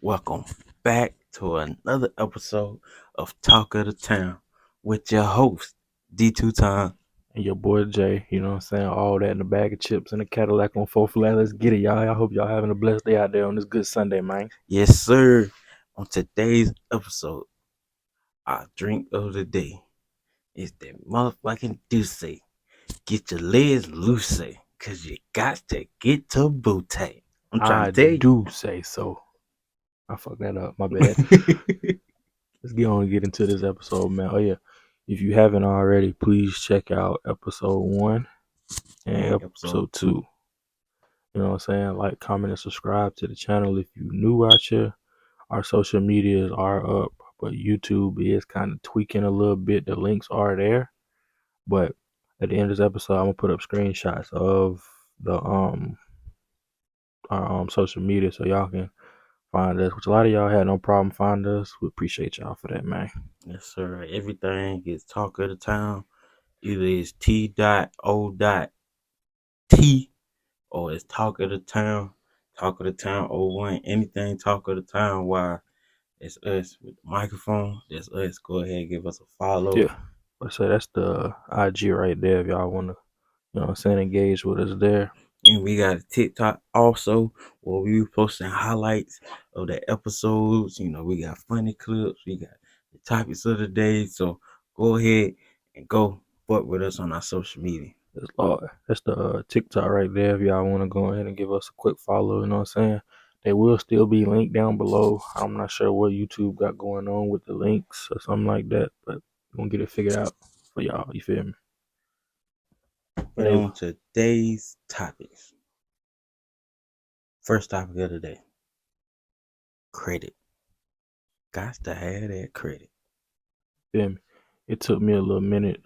Welcome back to another episode of Talk of the Town with your host, D2 Time. And your boy Jay, you know what I'm saying? All that in a bag of chips and a Cadillac on 4 flat. Let's get it, y'all. I hope y'all having a blessed day out there on this good Sunday, man. Yes, sir. On today's episode, our drink of the day is that motherfucking Douce. Get your legs loose, cause you got to get to booty. I'm trying I to tell do say so. I fucked that up. My bad. you. Let's get on and get into this episode, man. Oh, yeah. If you haven't already, please check out episode 1 and And episode episode 2. two. You know what I'm saying? Like, comment, and subscribe to the channel if you new out here. Our social medias are up, but YouTube is kind of tweaking a little bit. The links are there. But at the end of this episode, I'm gonna put up screenshots of the our social media so y'all can find us. Which a lot of y'all had no problem finding us. We appreciate y'all for that, man. Yes, sir. Everything is Talk of the Town. Either it's T.O.T. or it's Talk of the Town '01. Anything Talk of the Town, why it's us with the microphone. That's us. Go ahead and give us a follow. Yeah. But so that's the IG right there. If y'all wanna, you know what I'm saying, engage with us there. And we got a TikTok also where we posting highlights of the episodes. We got funny clips. We got the topics of the day. So go ahead and go fuck with us on our social media. That's the TikTok right there. If y'all wanna go ahead and give us a quick follow, you know what I'm saying? They will still be linked down below. I'm not sure what YouTube got going on with the links or something like that, but we're gonna get it figured out for y'all. You feel me? But And on today's topics, first topic of the day, credit. Got to have that credit. feel me? It took me a little minute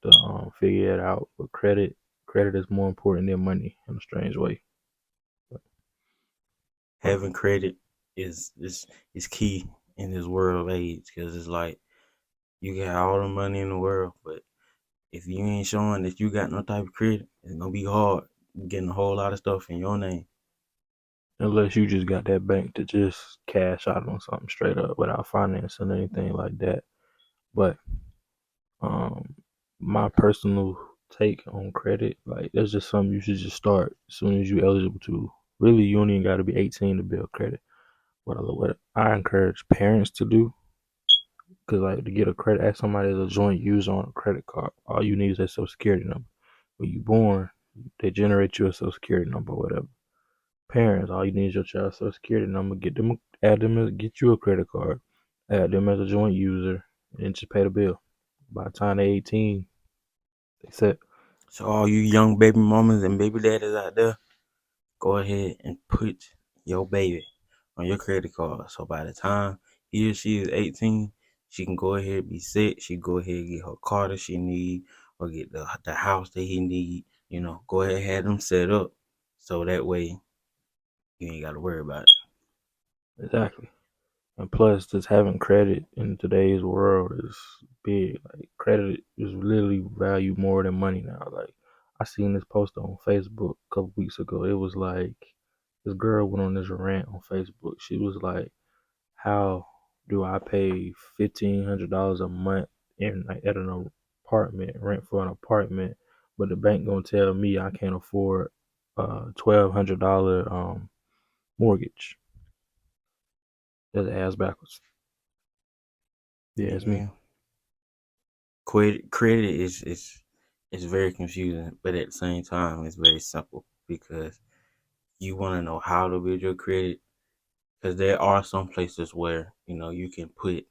to figure it out, but credit is more important than money in a strange way. But, Having credit is key in this world of age because it's like you got all the money in the world, but if you ain't showing that you got no type of credit, it's gonna be hard getting a whole lot of stuff in your name. unless you just got that bank to just cash out on something straight up without financing or anything like that. But um, my personal take on credit, like that's just something you should just start as soon as you're eligible to. Really, you only got to be 18 to build credit. What I encourage parents to do, because like to get a credit, ask somebody as a joint user on a credit card. All you need is a social security number. When you born, they generate you a social security number or whatever. Parents, all you need is your child's social security number. Add them, get you a credit card, add them as a joint user, and just pay the bill. By the time they 18, they set. So all you young baby mamas and baby daddies out there, go ahead and put your baby on your credit card. So by the time he or she is 18, she can go ahead and be set. She can go ahead and get her car that she need or get the house that he need. Go ahead and have them set up so that way you ain't got to worry about it. Exactly. And plus, just having credit in today's world is big. Like credit is literally valued more than money now. Like I seen this post on Facebook a couple weeks ago. It was like this girl went on this rant on Facebook. She was like, "How do I pay $1,500 a month in like, at an apartment rent for an apartment, but the bank gonna tell me I can't afford a $1,200 mortgage?" That's ass backwards. Yeah, it's me. Yeah, credit is very confusing, but at the same time, it's very simple because you want to know how to build your credit. Because there are some places where you can put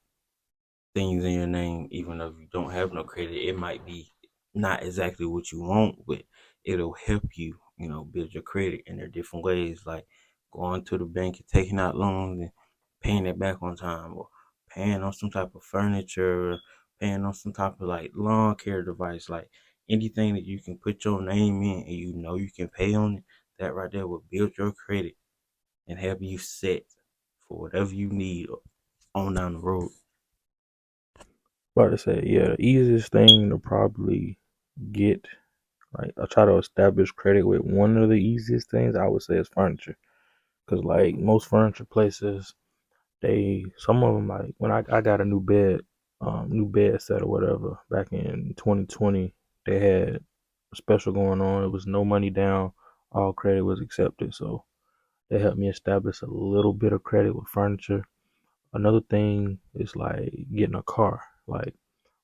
things in your name, even though you don't have no credit. It might be not exactly what you want, but it'll help you, build your credit. And there are different ways, like going to the bank and taking out loans and paying it back on time, or paying on some type of furniture, or paying on some type of like lawn care device, like anything that you can put your name in and you can pay on it. That right there will build your credit and have you set for whatever you need on down the road. About to say, yeah, the easiest thing to probably get, like, I try to establish credit with one of the easiest things I would say is furniture. Because, like, most furniture places, They some of them like when I got a new bed set or whatever back in 2020. They had a special going on. It was no money down, all credit was accepted. So they helped me establish a little bit of credit with furniture. Another thing is like getting a car. Like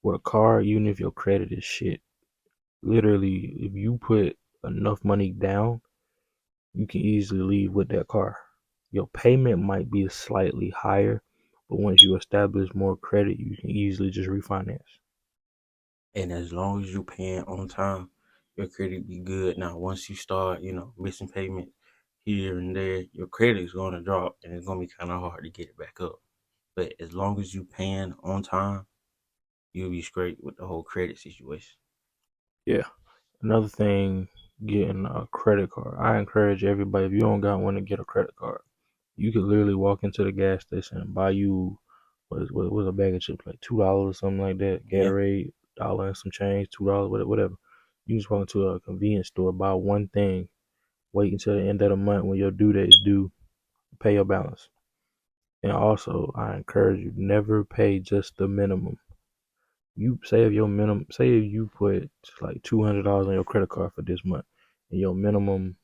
with a car, even if your credit is shit, literally if you put enough money down, you can easily leave with that car. Your payment might be slightly higher, but once you establish more credit, you can easily just refinance. And as long as you paying on time, your credit be good. Now, once you start, missing payments here and there, your credit is going to drop, and it's going to be kind of hard to get it back up. But as long as you paying on time, you'll be straight with the whole credit situation. Yeah. Another thing, getting a credit card. I encourage everybody, if you don't got one, to get a credit card. You could literally walk into the gas station and buy you what was a bag of chips like $2 or something like that. Yeah. Gatorade, dollar and some change, $2, whatever. You just walk into a convenience store, buy one thing, wait until the end of the month when your due date is due, pay your balance. And also, I encourage you never pay just the minimum. You say if your minimum, say if you put like $200 on your credit card for this month, and your minimum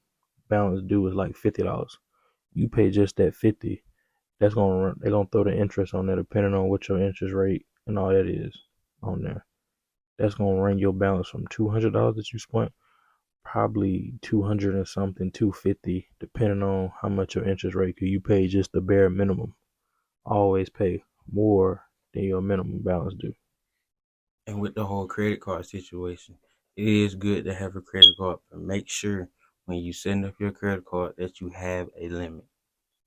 balance due is like $50. You pay just that 50. That's gonna run. They're gonna throw the interest on there depending on what your interest rate and all that is on there. That's gonna run your balance from $200 that you spent, probably 200 and something, 250, depending on how much your interest rate. Cause you pay just the bare minimum. Always pay more than your minimum balance due. And with the whole credit card situation, it is good to have a credit card, but make sure when you send up your credit card that you have a limit.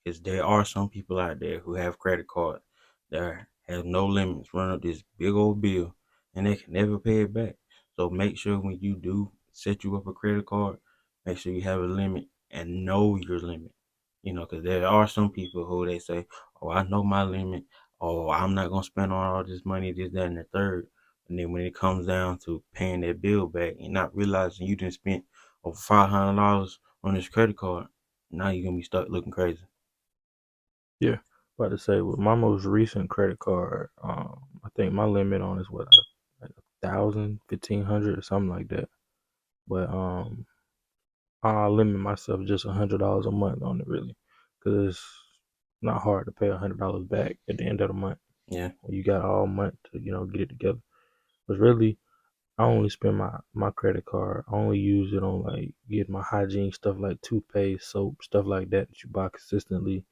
Because there are some people out there who have credit cards that have no limits, run up this big old bill, and they can never pay it back. So make sure when you do set you up a credit card, make sure you have a limit and know your limit. Because there are some people who they say, "Oh, I know my limit. Oh, I'm not gonna spend on all this money, this, that, and the third." And then when it comes down to paying that bill back and not realizing you didn't spend over $500 on this credit card, now you're gonna be stuck looking crazy. Yeah. About to say with my most recent credit card, I think my limit on is what, like 1,000, 1,500 or something like that. But I limit myself just $100 a month on it really, because it's not hard to pay $100 back at the end of the month. Yeah. You got all month to get it together. But really, I only spend my credit card. I only use it on like get my hygiene stuff like toothpaste, soap, stuff like that that you buy consistently.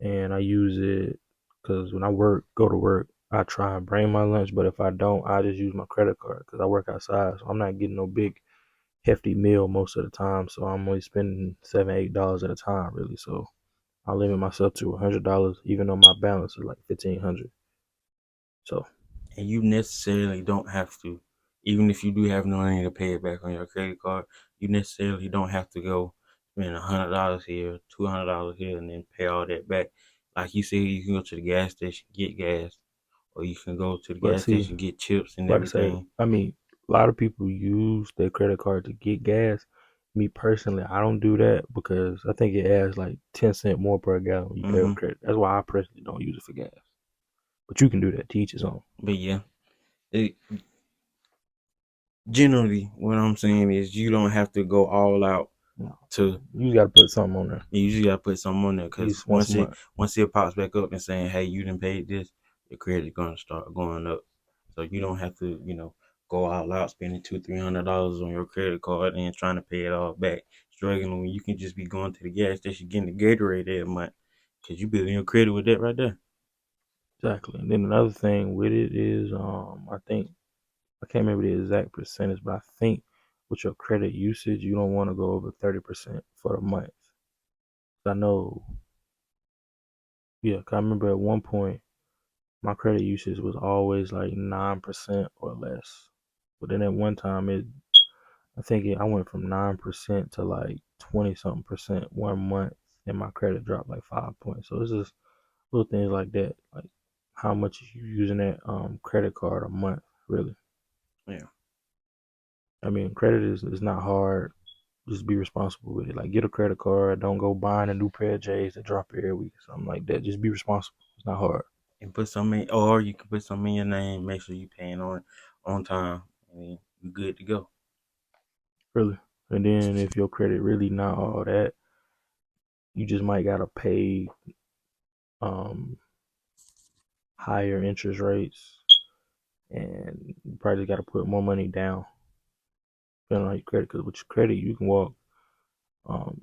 And I use it because when I go to work, I try and bring my lunch. But if I don't, I just use my credit card because I work outside, so I'm not getting no big hefty meal most of the time. So I'm only spending $7, $8 at a time, really. So I limit myself to $100, even though my balance is like 1,500. So And you necessarily don't have to, even if you do have no money to pay it back on your credit card, you necessarily don't have to go spend $100 here, $200 here, and then pay all that back. Like you said, you can go to the gas station, get gas, or you can go to the but gas see, station, get chips and about to say, everything. I mean, a lot of people use their credit card to get gas. Me personally, I don't do that because I think it adds like 10 cents more per gallon when you pay with Hmm. credit. That's why I personally don't use it for gas. But you can do that. To each his own. But yeah, it, generally, what I'm saying is you don't have to go all out No, to. you got to put something on there You usually gotta put something on there at because least once a month. once it pops back up and saying, "Hey, you didn't pay this," your credit gonna start going up. So you don't have to, go all out spending $200-300 on your credit card and trying to pay it all back, struggling when you can just be going to the gas station getting the Gatorade every month because you building your credit with that right there. Exactly. And then another thing with it is, I think I can't remember the exact percentage, but I think with your credit usage, you don't want to go over 30% for the month. I know, yeah, 'cause I remember at one point my credit usage was always like 9% or less. But then at one time, I went from 9% to like 20 something percent one month, and my credit dropped like 5 points. So it's just little things like that, like how much you using that credit card a month, really. Yeah. I mean, credit is not hard. just be responsible with it. Like get a credit card. Don't go buying a new pair of J's that drop every week or something like that. Just be responsible. It's not hard. And put some in, or you can put some in your name. Make sure you paying on time, and you good to go. Really. And then if your credit really not all that, you just might gotta pay um higher interest rates, and you probably got to put more money down depending on your credit. Because with your credit, you can walk um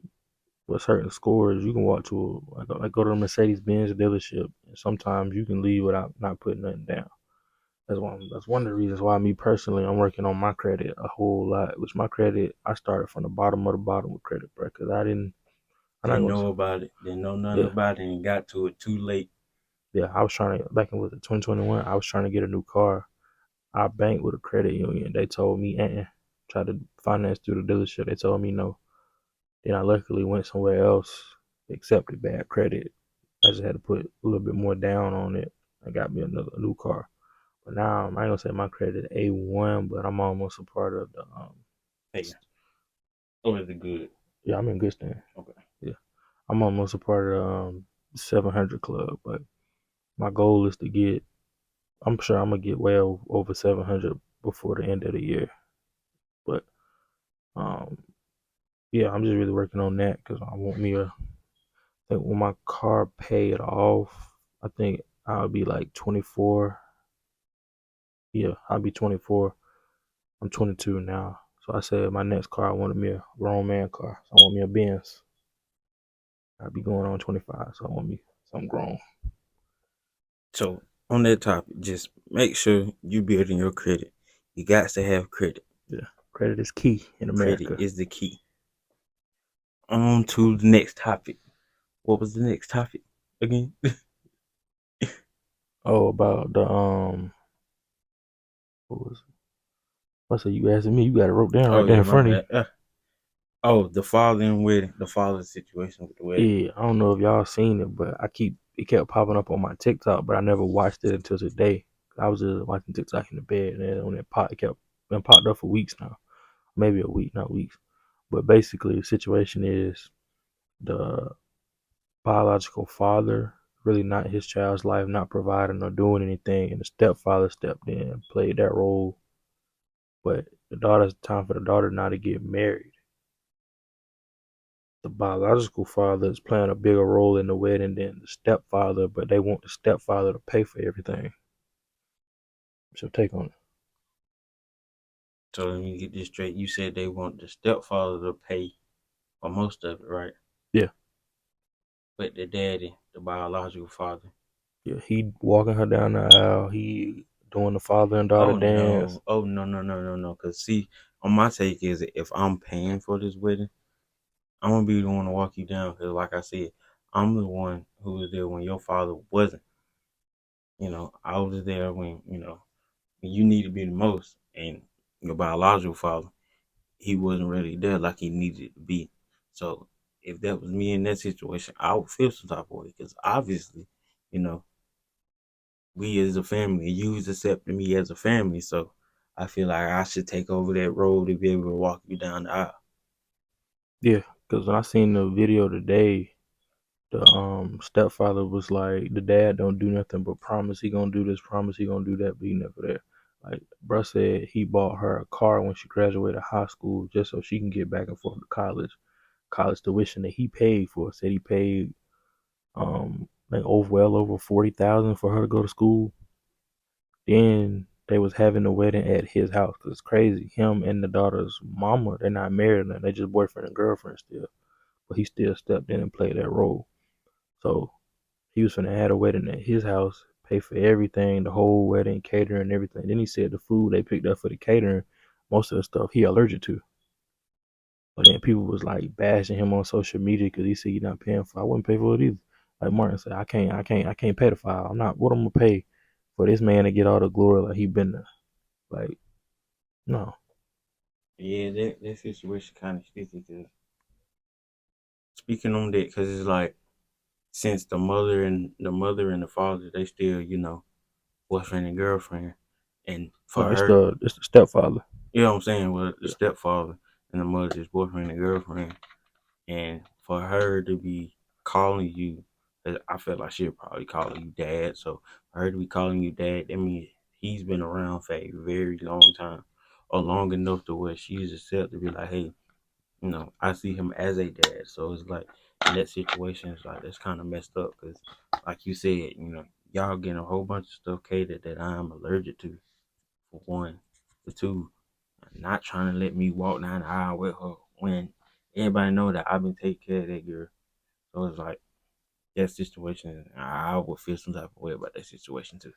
with certain scores, you can walk to like go to a Mercedes Benz dealership, and sometimes you can leave without not putting nothing down. That's one of the reasons why me personally I'm working on my credit a whole lot. Which my credit I started from the bottom of the bottom with credit, bro. Because I'm not Didn't gonna know about it. Didn't know nothing yeah about it, and got to it too late. yeah I was trying to back in with the 2021. I was trying to get a new car. I banked with a credit union. They told me tried to finance through the dealership. They told me no. Then I luckily went somewhere else, accepted bad credit. I just had to put a little bit more down on it. I got me a new car. But now I ain't gonna say my credit A1, but I'm almost a part of the Hey, oh, is it good? yeah, I'm in good standing. Okay. Yeah. I'm almost a part of the 700 club, but my goal is to get I'm sure I'm gonna get well over 700 before the end of the year. But um yeah, I'm just really working on that because I want me to think when my car paid off, I think I'll be like 24. Yeah, I'll be 24. I'm 22 now. So I said my next car, I wanted me a grown man car. So I want me a Benz. I'll be going on 25. So I want me something grown. So on that topic, just make sure you building your credit. You got to have credit. Yeah, credit is key in Credit America. is the key. On to the next topic. What was the next topic again? Oh, about the what was it? I said you asking me? You got it wrote down right Oh there yeah, in my front of you. bad. Oh, the father and wedding, the father situation with the wedding. Yeah, I don't know if y'all seen it, but it kept popping up on my TikTok, but I never watched it until today. I was just watching TikTok in the bed, and then when it kept been popped up for weeks now, maybe a week, not weeks. But basically, the situation is the biological father really not his child's life, not providing or doing anything, and the stepfather stepped in, played that role. But the daughter's time for the daughter now to get married. The biological father is playing a bigger role in the wedding than the stepfather, but they want the stepfather to pay for everything. What's your take on it? So let me get this straight. You said they want the stepfather to pay for most of it, right? Yeah, But the daddy, the biological father. yeah. He walking her down the aisle. He doing the father and daughter Oh dance. no. Oh no. Cause see, on my take is if I'm paying for this wedding, I'm gonna be the one to walk you down. Cause like I said, I'm the one who was there when your father wasn't. I was there when you need to be the most, and your biological father, he wasn't really there like he needed to be. So if that was me in that situation, I would feel some type of way because obviously, you know, we as a family, you accepting me as a family. So I feel like I should take over that role to be able to walk you down the aisle. Yeah, because when I seen the video today, the stepfather was like, the dad don't do nothing but promise he gonna do this, promise he gonna do that, but he never there. Like bruh said, he bought her a car when she graduated high school just so she can get back and forth to college. College tuition that he paid for. Said he paid like over 40,000 for her to go to school. Then they was having the wedding at his house because it's crazy. Him and the daughter's mama, they're not married, and they just boyfriend and girlfriend still. But he still stepped in and played that role. So he was finna have a wedding at his house, pay for everything, the whole wedding, catering, and everything. Then he said the food they picked up for the catering, most of the stuff he allergic to. But then people was like bashing him on social media because he said he's not paying for. I wouldn't pay for it either. Like Martin said, I can't pay the file. I'm not. What I'm gonna pay for this man to get all the glory like he been there? Like no. Yeah, that situation kind of sticky. Cause speaking on that, because it's like since the mother and the father, they still boyfriend and girlfriend, and for No, her, it's the stepfather. you know what I'm saying, well, the Yeah, stepfather. and the mother's his boyfriend and girlfriend. And for her to be calling you, I feel like she'll probably call you dad. So for her to be calling you dad, that means he's been around for a very long time, or long enough to where she's accepted to be like, hey, I see him as a dad. So it's like in that situation, it's like that's kind of messed up because, like you said, y'all getting a whole bunch of stuff catered that I'm allergic to. For one, for two, not trying to let me walk down the aisle with her when everybody know that I've been taking care of that girl. So it's like that situation, I would feel some type of way about that situation too.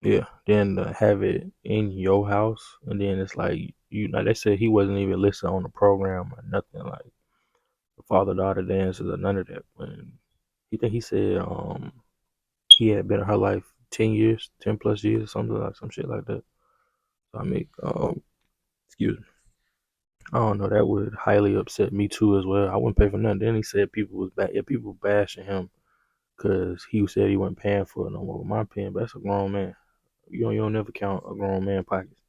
Yeah. Then to have it in your house, and then it's like like they said he wasn't even listed on the program or nothing like the father daughter dances or none of that. When he said he had been in her life 10 years, 10 plus years, or something like some shit like that. So I mean, excuse me. I don't know. That would highly upset me too as well. I wouldn't pay for nothing. Then he said people was back. Yeah, people bashing him because he said he wasn't paying for it no more. My opinion, but that's a grown man. You don't never count a grown man pockets.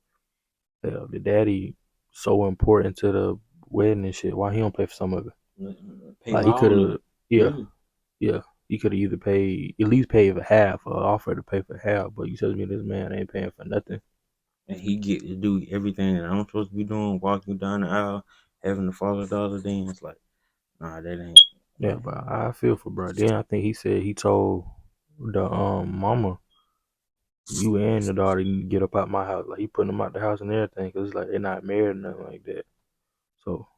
Hell, the daddy so important to the wedding and shit. Why he don't pay for some of it? Pay Like for he could all of have, it, yeah, really. yeah. He could have either paid at least paid for half or offered to pay for half. But you telling me this man ain't paying for nothing? And he get to do everything that I'm supposed to be doing, walking down the aisle, having the father daughter dance. Like, nah, that ain't. Yeah, but I feel for bro. Then I think he said he told the mama, you and the daughter need to get up out my house. Like he putting them out the house and everything because it's like they're not married or nothing like that. So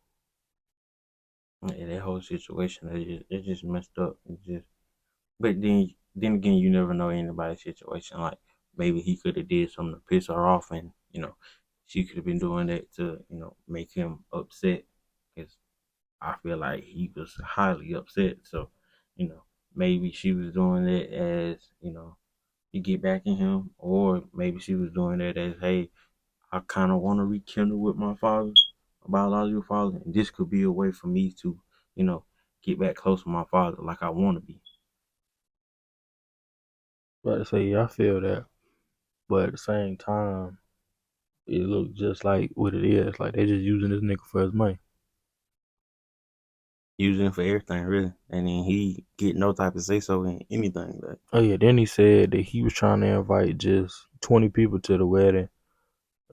Yeah, that whole situation, it just messed up. It just, but then again, you never know anybody's situation. Like maybe he could have did something to piss her off, and she could have been doing that to make him upset. Because I feel like he was highly upset. So you know maybe she was doing it as to get back in him, or maybe she was doing it as, hey, I kind of want to rekindle with my father, my biological father, and this could be a way for me to, you know, get back close to my father like I want to be. but I say yeah, I feel that. But at the same time, it look just like what it is. Like they just using this nigga for his money. Using him for everything, really. And then he get no type of say so in anything. Like, Oh yeah, then he said that he was trying to invite just 20 people to the wedding.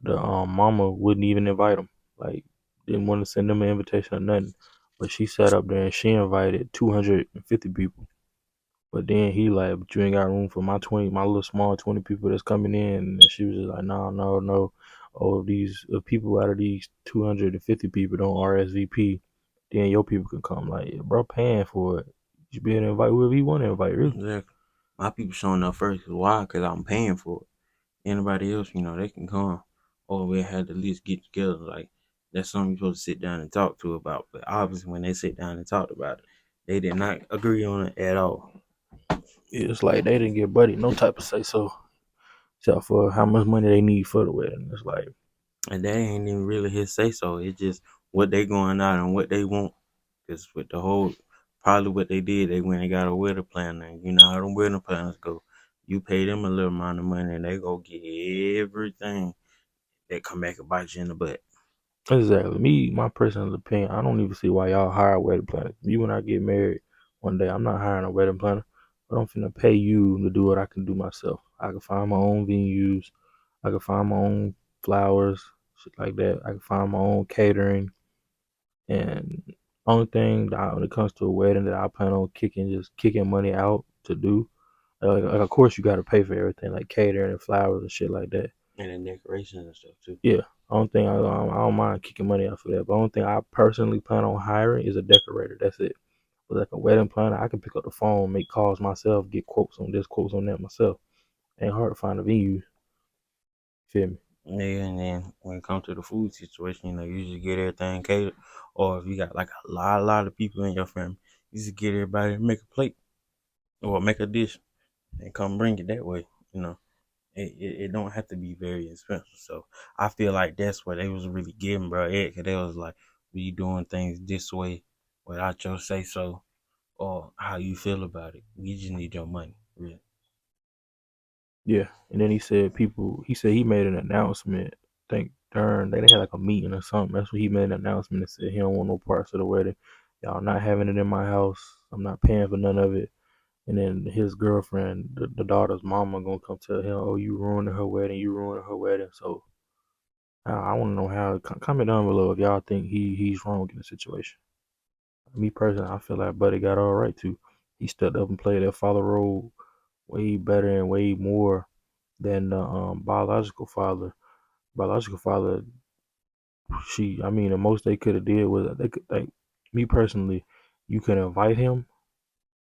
The mama wouldn't even invite him. Like didn't want to send them an invitation or nothing. But she sat up there and she invited 250 people. But then he like, but you ain't got room for my 20, my little small 20 people that's coming in. And she was just like, no, no, no. Oh, these people out of these 250 people don't RSVP, then your people can come. Like, yeah, bro, paying for it. You should be able to invite whoever you want to invite, really. exactly. My people showing up first. 'Cause why? Because I'm paying for it. Anybody else, they can come. Or we had to at least get together. Like, that's something you're supposed to sit down and talk to about. But obviously, when they sit down and talked about it, they did not agree on it at all. It's like they didn't give Buddy no type of say so, except for how much money they need for the wedding. It's like, And that ain't even really his say so. It's just what they going out and what they want. Because with the whole, probably what they did, they went and got a wedding planner. And you know how them wedding planners go. You pay them a little amount of money and they go get everything that come back and bite you in the butt. exactly. Me, my personal opinion, I don't even see why y'all hire wedding planners. Me, when I get married one day, I'm not hiring a wedding planner, but I'm finna pay you to do what I can do myself. I can find my own venues. I can find my own flowers, shit like that. I can find my own catering. And only thing that when it comes to a wedding that I plan on just kicking money out to do. Like of course you got to pay for everything like catering and flowers and shit like that. And then decorations and stuff too. Yeah, only thing I don't mind kicking money out for that. But only thing I personally plan on hiring is a decorator. That's it. But like a wedding planner, I can pick up the phone, make calls myself, get quotes on this, quotes on that myself. Ain't hard to find a venue. Feel me? Yeah, and then when it comes to the food situation, you just get everything catered. Or if you got like a lot of people in your family, you just get everybody to make a plate or make a dish and come bring it that way. You know. It don't have to be very expensive. So I feel like that's what they was really giving, bro. Cause they was like, we doing things this way without your say so or how you feel about it. We just need your money, really. Yeah. And then he said he made an announcement. I think return. They had like a meeting or something. That's what he made an announcement and said he don't want no parts of the wedding. Y'all not having it in my house. I'm not paying for none of it. And then his girlfriend, the daughter's mama, gonna come tell him, "Oh, you ruining her wedding. You ruining her wedding." So I want to know how. Comment down below if y'all think he's wrong in the situation. Me personally, I feel like Buddy got all right to. He stepped up and played that father role way better and way more than the biological father. Biological father, I mean, the most they could have did was they could, like, me personally, you can invite him,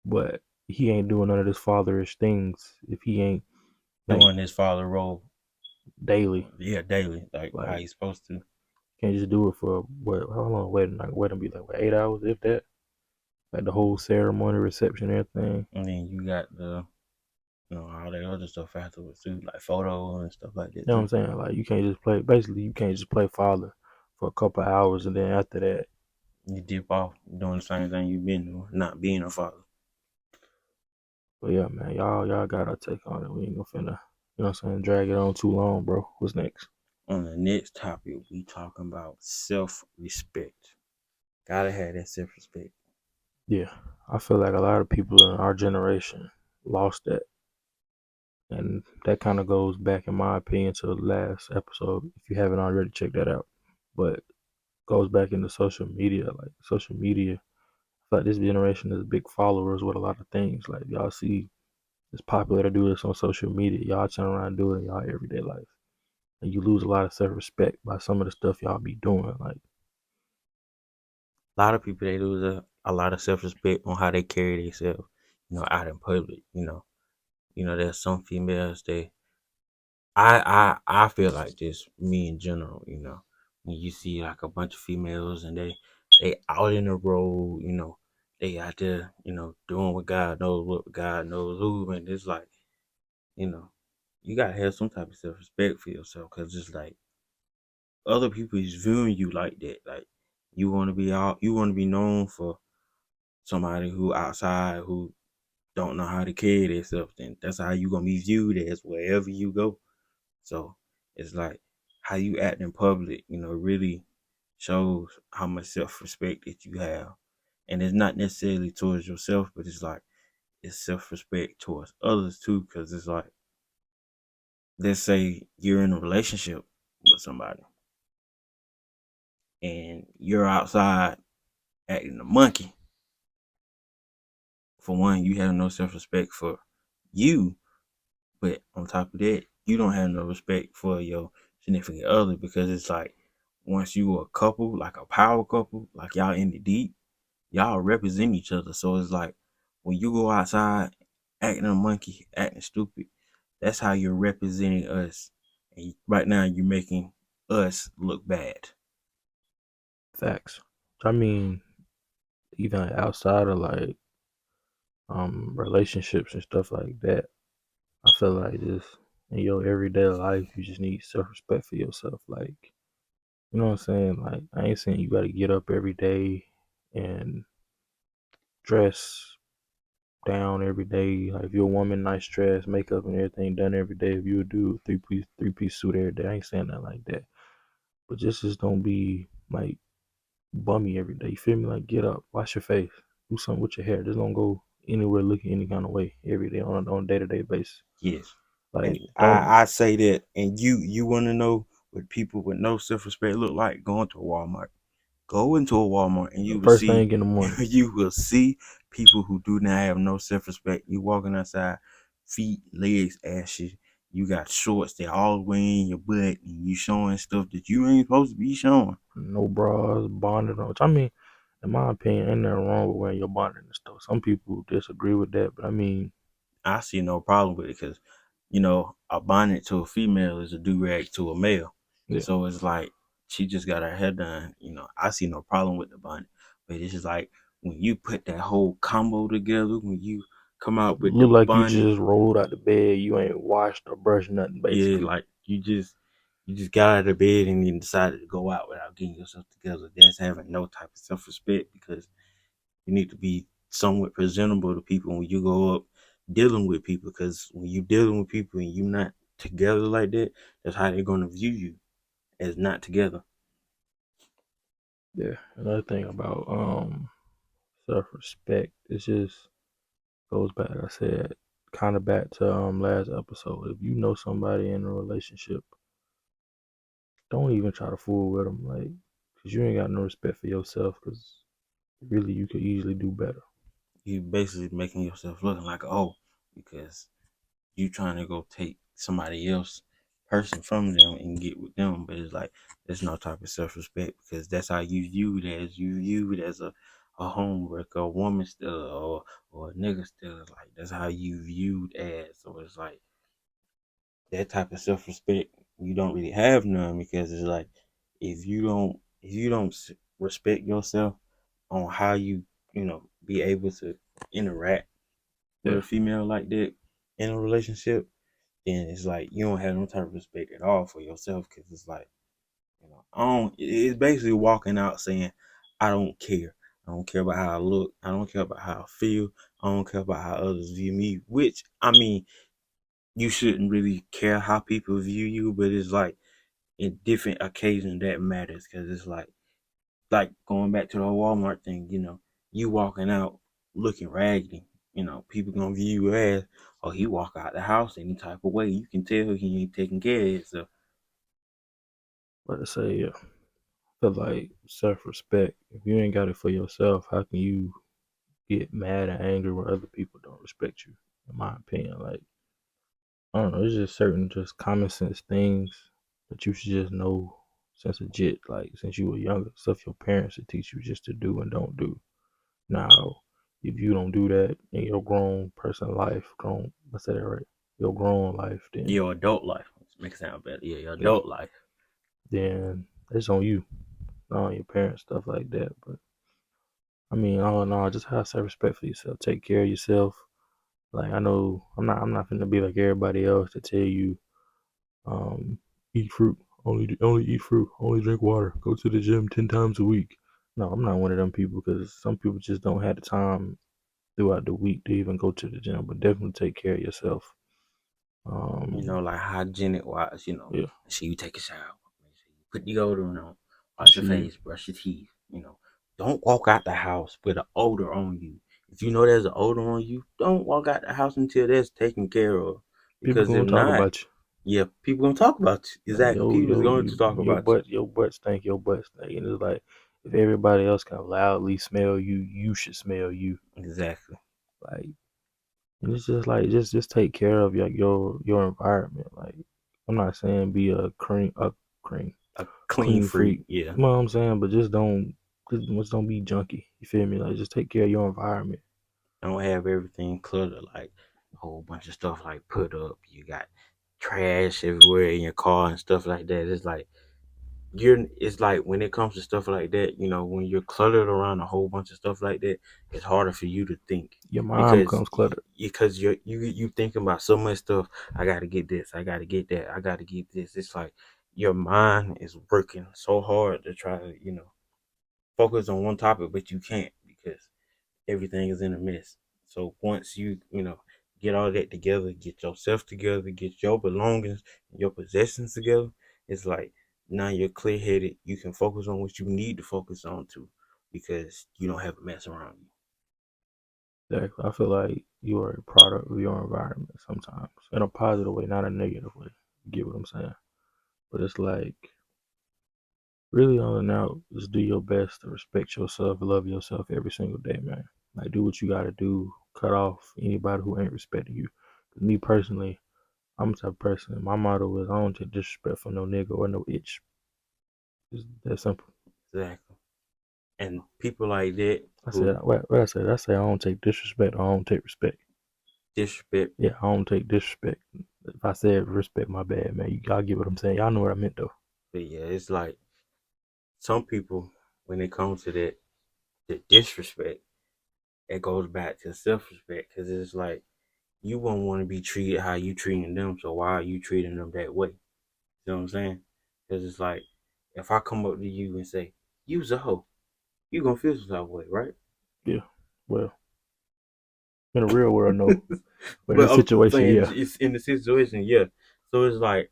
but he ain't doing none of this fatherish things if he ain't like Doing his father role, daily. yeah, daily, like how Like, he's supposed to. can't just do it for what? How long? Wedding? Like, wedding be like what, 8 hours, if that. Like the whole ceremony, reception, everything. And then you got all that other stuff afterwards too, like photos and stuff like that You know what I'm too. saying? Like, you can't just play. Basically, you can't just play father for a couple of hours and then after that. You dip off doing the same thing you've been doing, not being a father. But yeah, man, y'all got our take on it. We ain't gonna finna, you know what I'm saying, drag it on too long, bro. What's next? On the next topic, we talking about self-respect. Gotta have that self-respect. Yeah, I feel like a lot of people in our generation lost that, and that kind of goes back, in my opinion, to the last episode. If you haven't already, checked that out. But goes back into social media. Like, social media, I feel like this generation is big followers with a lot of things. Like, y'all see it's popular to do this on social media. Y'all turn around and do it in y'all everyday life. And you lose a lot of self respect by some of the stuff y'all be doing. Like, A lot of people they lose a lot of self-respect on how they carry themselves, out in public. There's some females they I feel like this, me in general, when you see like a bunch of females and they out in the road, they out there, doing what God knows who, and it's like, you know, you gotta have some type of self respect for yourself, cause it's like other people is viewing you like that, like you want to be known for somebody who outside who don't know how to carry themselves, then that's how you gonna be viewed as wherever you go. So it's like how you act in public, really shows how much self respect that you have. And it's not necessarily towards yourself, but it's like it's self respect towards others too. Cause it's like, let's say you're in a relationship with somebody and you're outside acting a monkey. For one, you have no self respect for you. But on top of that, you don't have no respect for your significant other, because it's like once you a couple, like a power couple, like y'all in the deep, y'all represent each other. So it's like when you go outside acting a monkey, acting stupid, that's how you're representing us. And right now you're making us look bad. facts. I mean, even outside of like relationships and stuff like that, I feel like just in your everyday life, you just need self respect for yourself. Like, you know what I'm saying? Like, I ain't saying you gotta get up every day and dress down every day. Like, if you're a woman, nice dress, makeup and everything done every day. If you a dude, three piece suit every day. I ain't saying nothing like that. But just don't be like bummy every day. You feel me? Like, get up, wash your face, do something with your hair. Just don't go anywhere looking any kind of way every day on a day to day basis. Yes. Like, And don't. I say that, and you want to know what people with no self respect look like going to Walmart. Go into a Walmart and you will First see thing in the morning, you will see people who do not have no self respect. You walking outside, feet, legs, ashes. You got shorts that all the way in your butt, and you showing stuff that you ain't supposed to be showing. no bras, bonnet on. Which, I mean, in my opinion, ain't nothing wrong with wearing your bonnet and stuff. Some people disagree with that, but I mean, I see no problem with it, because a bonnet to a female is a do rag to a male. yeah, So it's like she just got her hair done. I see no problem with the bonnet, but it's just like when you put that whole combo together, when you come out with the look like you bonnet, just rolled out the bed. You ain't washed or brushed nothing, yeah, basically. like you just got out of bed and then decided to go out without getting yourself together. That's having no type of self respect, because you need to be somewhat presentable to people when you go up dealing with people. Because when you dealing with people and you're not together like that, that's how they're gonna view you. as not together. Yeah. Another thing about self respect, it just goes back, like I said, kinda back to last episode. If you know somebody in a relationship, don't even try to fool with them, like, cause you ain't got no respect for yourself, cause really you could easily do better. You basically making yourself looking like because you trying to go take somebody else person from them and get with them, but it's like there's no type of self respect because that's how you viewed as a homewrecker, a woman still or a nigga still like that's how you viewed as. So it's like that type of self respect you don't really have none because it's like if you don't respect yourself on how you be able to interact with Yeah. a female like that in a relationship, then it's like you don't have no type of respect at all for yourself because it's like I don't. It's basically walking out saying I don't care. I don't care about how I look. I don't care about how I feel. I don't care about how others view me. Which I mean, you shouldn't really care how people view you, but it's like in different occasions that matters because it's like going back to the Walmart thing. You walking out looking raggedy. People gonna view you as he walk out the house any type of way. You can tell he ain't taking care of himself. But I say, yeah, feel like self respect. If you ain't got it for yourself, how can you get mad and angry when other people don't respect you? In my opinion, like, I don't know, it's just certain just common sense things that you should just know since legit, like since you were younger, stuff your parents would teach you just to do and don't do. Now, if you don't do that in your grown person life, let's say that right, your grown life, then Your adult life. Let's make it sound better. Yeah, your yeah, adult life. then it's on you, not on your parents, stuff like that. But I mean, all in all, just have some respect for yourself. Take care of yourself. Like I know I'm not gonna be like everybody else to tell you, um, eat fruit, only eat fruit, only drink water, go to the gym 10 times a week. No, I'm not one of them people because some people just don't have the time throughout the week to even go to the gym. But definitely take care of yourself. Like hygienic wise, Yeah, make sure you take a shower. Make sure you put deodorant on. make Wash your sure you face, brush your teeth. Don't walk out the house with an odor on you. If you know there's an odor on you, don't walk out the house until that's taken care of. people Because if gonna talk not, about you. yeah, people gonna talk about you. Like Exactly. People is going to talk your about you. butt stink, your butt stink. And it's like if everybody else can loudly smell you, you should smell you. Exactly. Like and it's just like just take care of your environment. Like I'm not saying be a A clean clean freak. freak. Yeah. You know what I'm saying? But just don't be junky. You feel me? Like just take care of your environment. Don't have everything cluttered like a whole bunch of stuff like put up. You got trash everywhere in your car and stuff like that. It's like when it comes to stuff like that, when you're cluttered around a whole bunch of stuff like that, it's harder for you to think Your mind because becomes cluttered. you thinking about so much stuff. I got to get this, I got to get that, I got to get this. It's like your mind is working so hard to try to focus on one topic, but you can't because everything is in a mess. So once you get all that together, get yourself together, get your belongings, your possessions together, it's like now you're clear headed. You can focus on what you need to focus on too, because you don't have a mess around you. Exactly. I feel like you are a product of your environment sometimes in a positive way, not a negative way. You get what I'm saying? But it's like really on and out, just do your best to respect yourself, love yourself every single day, man. Like do what you gotta do, cut off anybody who ain't respecting you. 'Cause me personally, I'm the type of person. My motto is I don't take disrespect from no nigga or no itch. It's that simple. Exactly. And people like that I said who what I said. I say I don't take disrespect. I don't take respect. disrespect, Yeah, I don't take disrespect. If I said respect, my bad, man. Y'all get what I'm saying. Y'all know what I meant though. but yeah, it's like some people when it comes to that the disrespect, it goes back to self respect because it's like you won't want to be treated how you treating them. So why are you treating them that way? You know what I'm saying? Because it's like if I come up to you and say you's a hoe, you gonna feel some type of way, right? Yeah. Well, in the real world, no. But in But this I'm situation, saying yeah. it's in the situation, yeah. So it's like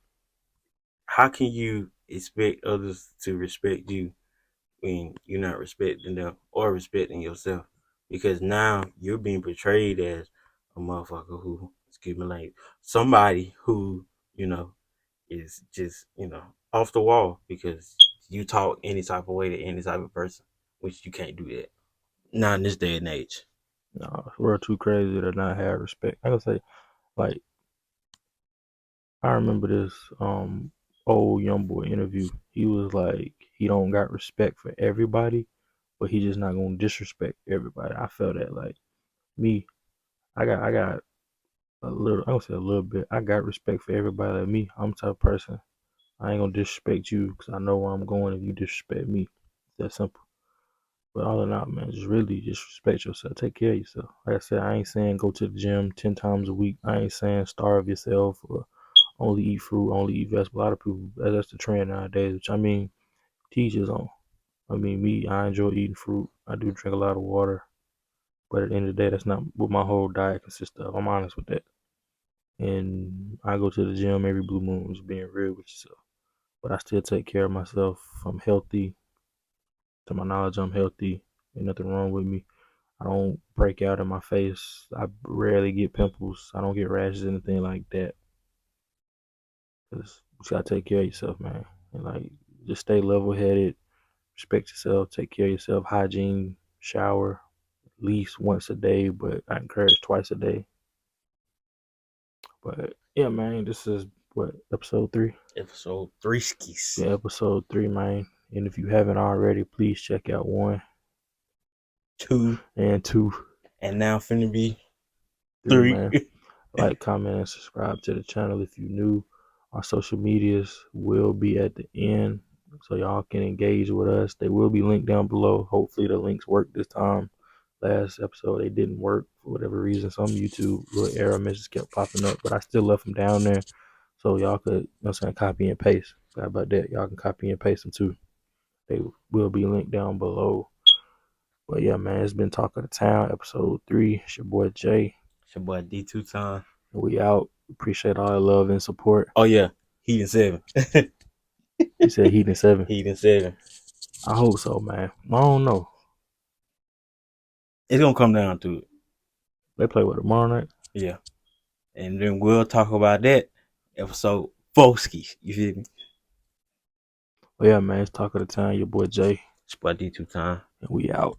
how can you expect others to respect you when you're not respecting them or respecting yourself. Because now you're being portrayed as a motherfucker who, excuse me, like somebody who, you know, is just, off the wall because you talk any type of way to any type of person, which you can't do that. Not in this day and age. No, we're too crazy to not have respect. I can say, like, I remember this old young boy interview. He was like, he don't got respect for everybody, but he just not gonna disrespect everybody. I felt that like me, I got a little. I don't say a little bit. I got respect for everybody. Like me, I'm the type of person. I ain't gonna disrespect you because I know where I'm going if you disrespect me. It's that simple. But all in all, man, just really just respect yourself. Take care of yourself. Like I said, I ain't saying go to the gym 10 times a week. I ain't saying starve yourself or only eat fruit, only eat vegetables. A lot of people, that's the trend nowadays, which I mean, teach his own. I mean, me, I enjoy eating fruit. I do drink a lot of water. But at the end of the day, that's not what my whole diet consists of. I'm honest with that. And I go to the gym every blue moon, just being real with yourself. But I still take care of myself. I'm healthy. To my knowledge, I'm healthy. Ain't nothing wrong with me. I don't break out in my face. I rarely get pimples. I don't get rashes, anything like that. Cause you gotta take care of yourself, man. And like, just stay level headed, respect yourself, take care of yourself, hygiene, shower at least once a day, but I encourage twice a day. But yeah, man, this is what episode 3. Episode three skis. Yeah, episode 3, man. And if you haven't already, please check out 1 Two. and 2, And now finna be 3, three. man. Like, comment, and subscribe to the channel if you're new. Our social medias will be at the end so y'all can engage with us. They will be linked down below. Hopefully the links work this time. Last episode they didn't work for whatever reason. Some YouTube little error messages kept popping up, but I still left them down there so y'all could, copy and paste. How about that? Y'all can copy and paste them too. They will be linked down below. But yeah, man, it's been Talk of the Town, episode 3. It's your boy Jay. It's your boy D2 time. We out. Appreciate all the love and support. Oh yeah, Heat 7. You said Heat 7. Heat 7. I hope so, man. I don't know. It's gonna come down to it. They play with tomorrow night. Yeah. And then we'll talk about that episode 4 skis. You feel me? But yeah, man, it's Talk of the Town. Your boy Jay. It's your boy D2 time. And we out.